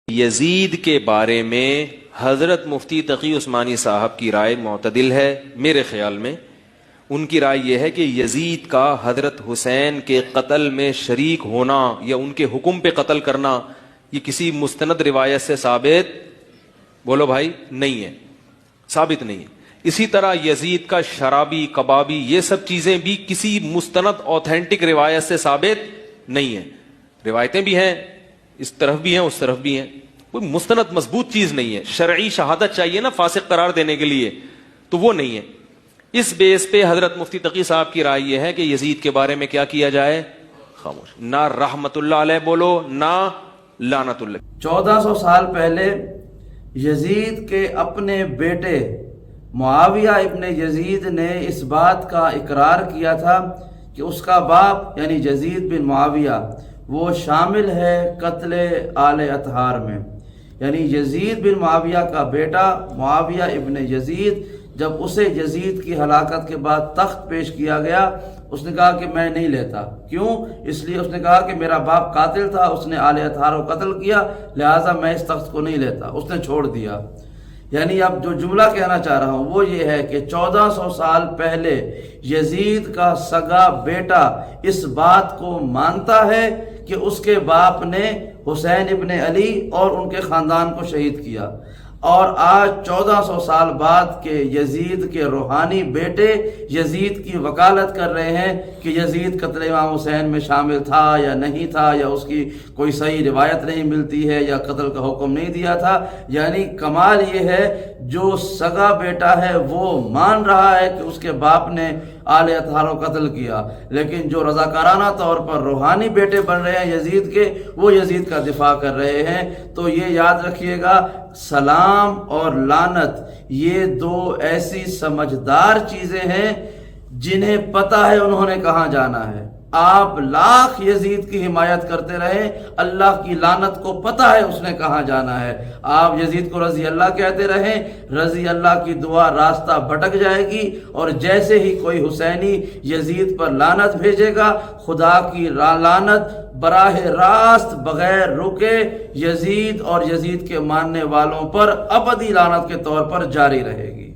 یزید کے بارے میں حضرت مفتی تقی عثمانی صاحب کی رائے معتدل ہے میرے خیال میں۔ ان کی رائے یہ ہے کہ یزید کا حضرت حسین کے قتل میں شریک ہونا یا ان کے حکم پہ قتل کرنا یہ کسی مستند روایت سے ثابت بولو بھائی نہیں ہے، ثابت نہیں ہے۔ اسی طرح یزید کا شرابی کبابی یہ سب چیزیں بھی کسی مستند اوتھینٹک روایت سے ثابت نہیں ہے۔ روایتیں بھی ہیں، اس طرف بھی ہیں اس طرف بھی ہیں، کوئی مستند مضبوط چیز نہیں ہے۔ شرعی شہادت چاہیے نا فاسق قرار دینے کے لیے، تو وہ نہیں ہے۔ اس بیس پہ حضرت مفتی تقی صاحب کی رائے یہ ہے کہ یزید کے بارے میں کیا کیا جائے؟ خاموش، نہ رحمت اللہ علیہ بولو نہ لعنت اللہ۔ 1400 سال پہلے یزید کے اپنے بیٹے معاویہ ابن یزید نے اس بات کا اقرار کیا تھا کہ اس کا باپ یعنی یزید بن معاویہ وہ شامل ہے قتل آل اطہار میں۔ یعنی یزید بن معاویہ کا بیٹا معاویہ ابن یزید جب اسے یزید کی ہلاکت کے بعد تخت پیش کیا گیا، اس نے کہا کہ میں نہیں لیتا۔ کیوں؟ اس لیے اس نے کہا کہ میرا باپ قاتل تھا، اس نے آل اطہار کو قتل کیا، لہٰذا میں اس تخت کو نہیں لیتا، اس نے چھوڑ دیا۔ یعنی اب جو جملہ کہنا چاہ رہا ہوں وہ یہ ہے کہ 1400 سال پہلے یزید کا سگا بیٹا اس بات کو مانتا ہے کہ اس کے باپ نے حسین ابن علی اور ان کے خاندان کو شہید کیا، اور آج 1400 سال بعد کے یزید کے روحانی بیٹے یزید کی وکالت کر رہے ہیں کہ یزید قتل امام حسین میں شامل تھا یا نہیں تھا، یا اس کی کوئی صحیح روایت نہیں ملتی ہے، یا قتل کا حکم نہیں دیا تھا۔ یعنی کمال یہ ہے جو سگا بیٹا ہے وہ مان رہا ہے کہ اس کے باپ نے آل اطہار کو قتل کیا، لیکن جو رضاکارانہ طور پر روحانی بیٹے بن رہے ہیں یزید کے، وہ یزید کا دفاع کر رہے ہیں۔ تو یہ یاد رکھیے گا، سلام اور لعنت یہ دو ایسی سمجھدار چیزیں ہیں جنہیں پتہ ہے انہوں نے کہاں جانا ہے۔ آپ لاکھ یزید کی حمایت کرتے رہیں، اللہ کی لعنت کو پتہ ہے اس نے کہاں جانا ہے۔ آپ یزید کو رضی اللہ کہتے رہیں، رضی اللہ کی دعا راستہ بھٹک جائے گی، اور جیسے ہی کوئی حسینی یزید پر لعنت بھیجے گا، خدا کی لعنت براہ راست بغیر رکے یزید اور یزید کے ماننے والوں پر ابدی لعنت کے طور پر جاری رہے گی۔